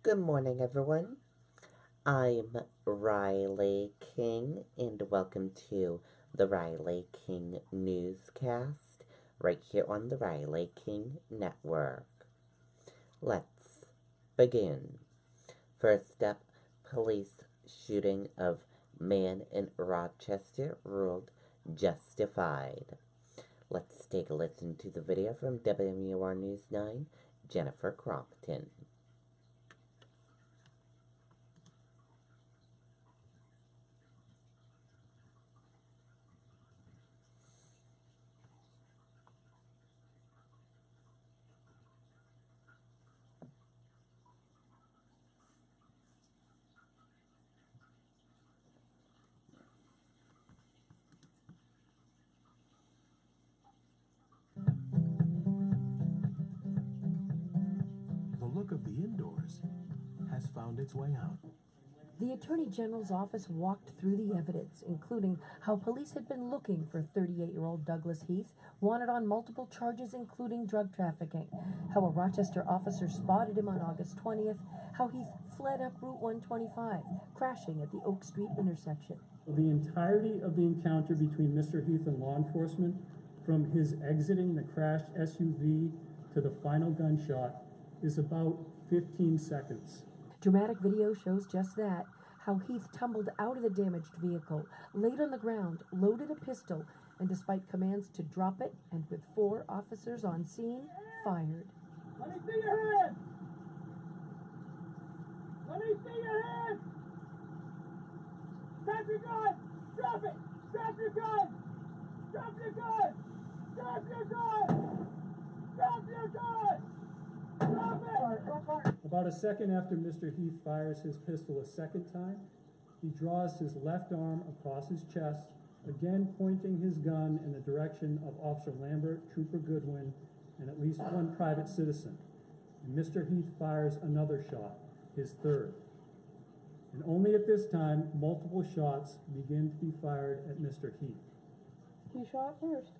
Good morning, everyone. I'm Riley King, and welcome to the Riley King Newscast right here on the Riley King Network. Let's begin. First up, police shooting of man in Rochester ruled justified. Let's take a listen to the video from WMUR News 9, Jennifer Crompton. The look of the indoors has found its way out. The Attorney General's office walked through the evidence, including how police had been looking for 38-year-old Douglas Heath, wanted on multiple charges including drug trafficking, how a Rochester officer spotted him on August 20th, how Heath fled up Route 125, crashing at the Oak Street intersection. The entirety of the encounter between Mr. Heath and law enforcement, from his exiting the crashed SUV to the final gunshot, is about 15 seconds. Dramatic video shows just that, how Heath tumbled out of the damaged vehicle, laid on the ground, loaded a pistol, and despite commands to drop it, and with 4 officers on scene, fired. Let me see your hand! Let me see your hand! Drop your gun! Drop it! Drop your gun! Drop your gun! Drop your gun! Drop your gun! Drop it! About a second after Mr. Heath fires his pistol a second time, he draws his left arm across his chest, again pointing his gun in the direction of Officer Lambert, Trooper Goodwin, and at least one private citizen. And Mr. Heath fires another shot, his third. And only at this time, multiple shots begin to be fired at Mr. Heath. He shot first.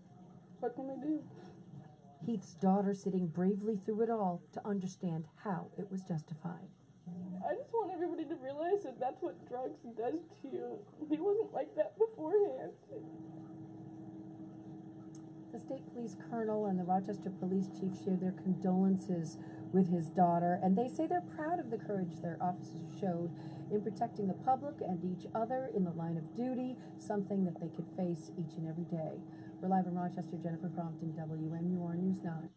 What can we do? Heath's daughter sitting bravely through it all to understand how it was justified. I just want everybody to realize that that's what drugs does to you. He wasn't like that beforehand. The state police colonel and the Rochester police chief shared their condolences with his daughter, and they say they're proud of the courage their officers showed in protecting the public and each other in the line of duty, something that they could face each and every day. We're live in Rochester, Jennifer Crompton, WMUR News 9.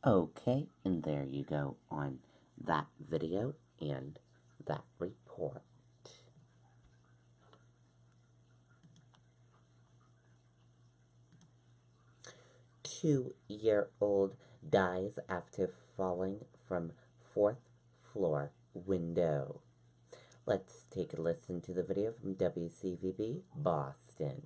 Okay, and there you go on that video and that report. Two-year-old dies after falling from 4th floor window. Let's take a listen to the video from WCVB Boston.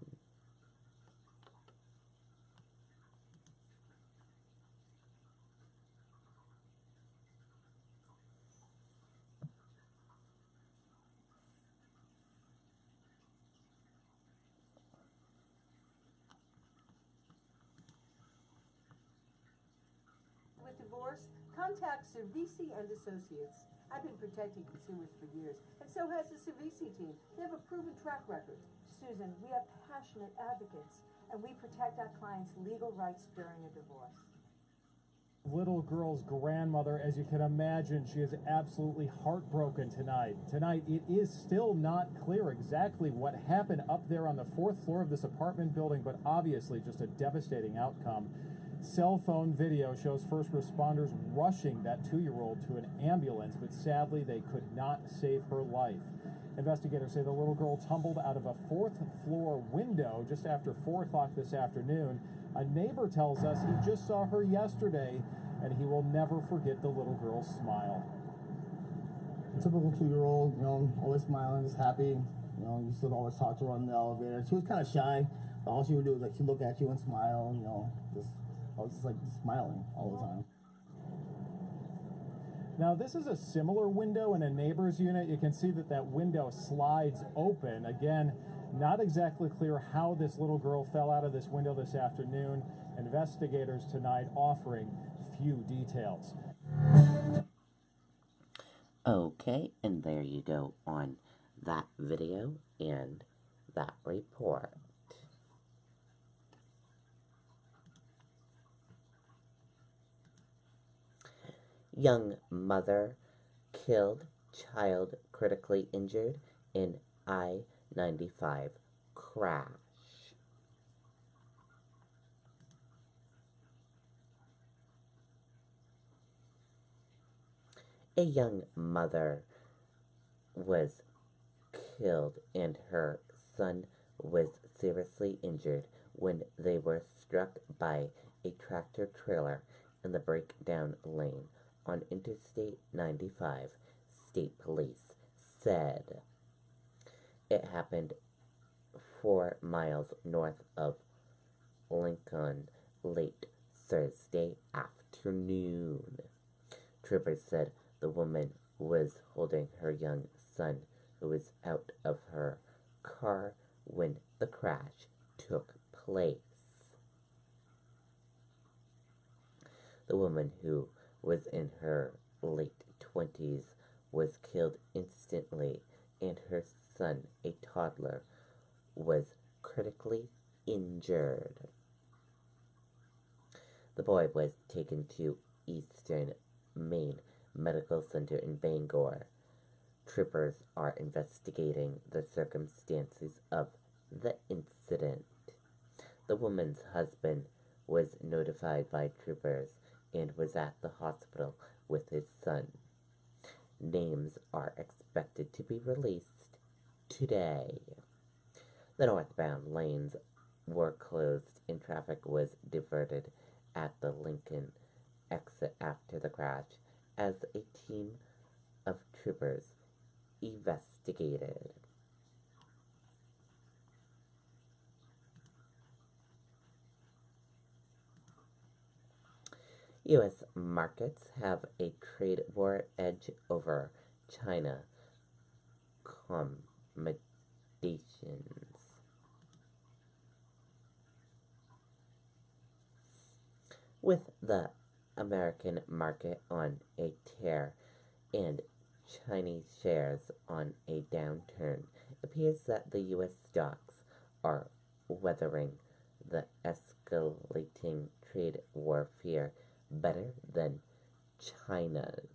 With divorce, contact Cervisi and Associates. I've been protecting consumers for years, and so has the Cervisi team. They have a proven track record. Susan, we have passionate advocates, and we protect our clients' legal rights during a divorce. Little girl's grandmother, as you can imagine, she is absolutely heartbroken tonight. Tonight, it is still not clear exactly what happened up there on the 4th floor of this apartment building, but obviously just a devastating outcome. Cell phone video shows first responders rushing that 2-year-old to an ambulance, but sadly they could not save her life. Investigators say the little girl tumbled out of a 4th floor window just after 4 o'clock this afternoon. A neighbor tells us he just saw her yesterday, and he will never forget the little girl's smile. A typical 2-year-old, always smiling, just happy. You still always talk to her on the elevator. She was kind of shy, but all she would do was she'd look at you and smile, I was just smiling all the time. Now, this is a similar window in a neighbor's unit. You can see that that window slides open. Again, not exactly clear how this little girl fell out of this window this afternoon. Investigators tonight offering few details. Okay, and there you go on that video and that report. Young mother killed, child critically injured in I-95 crash. A young mother was killed and her son was seriously injured when they were struck by a tractor trailer in the breakdown lane on Interstate 95, state police said. It happened 4 miles north of Lincoln late Thursday afternoon. Troopers said the woman was holding her young son, who was out of her car when the crash took place. The woman, who was in her late 20s, was killed instantly, and her son, a toddler, was critically injured. The boy was taken to Eastern Maine Medical Center in Bangor. Troopers are investigating the circumstances of the incident. The woman's husband was notified by troopers and was at the hospital with his son. Names are expected to be released today. The northbound lanes were closed and traffic was diverted at the Lincoln exit after the crash as a team of troopers investigated. U.S. markets have a trade war edge over China accommodations. With the American market on a tear and Chinese shares on a downturn, it appears that the U.S. stocks are weathering the escalating trade warfare better than China's.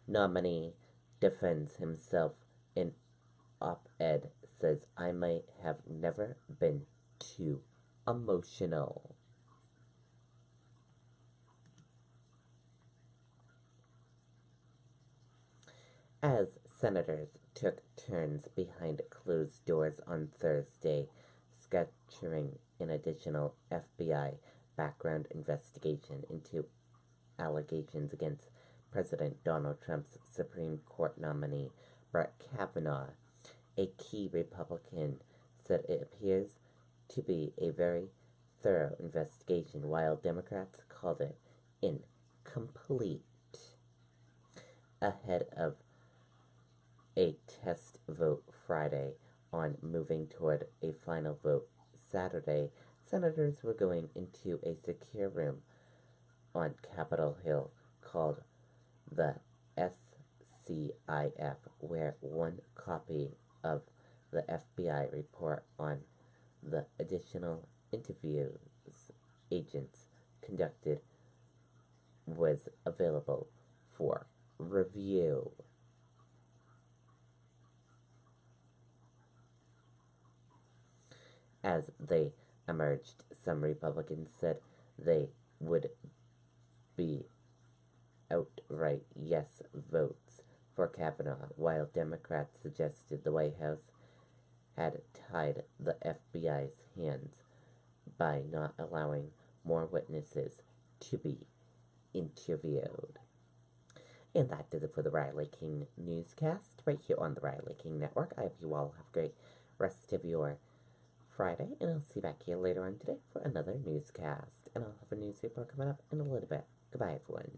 Nominee defends himself in op-ed, says I might have never been too emotional. As senators took turns behind closed doors on Thursday, scheduling an additional FBI background investigation into allegations against President Donald Trump's Supreme Court nominee, Brett Kavanaugh, a key Republican said it appears to be a very thorough investigation, while Democrats called it incomplete. Ahead of a test vote Friday on moving toward a final vote Saturday, senators were going into a secure room on Capitol Hill called the SCIF, where one copy of the FBI report on the additional interviews agents conducted was available for review. As they emerged, some Republicans said they would be outright yes votes for Kavanaugh, while Democrats suggested the White House had tied the FBI's hands by not allowing more witnesses to be interviewed. And that does it for the Riley King Newscast, right here on the Riley King Network. I hope you all have a great rest of your Friday, and I'll see you back here later on today for another newscast. And I'll have a news report coming up in a little bit. Goodbye, everyone.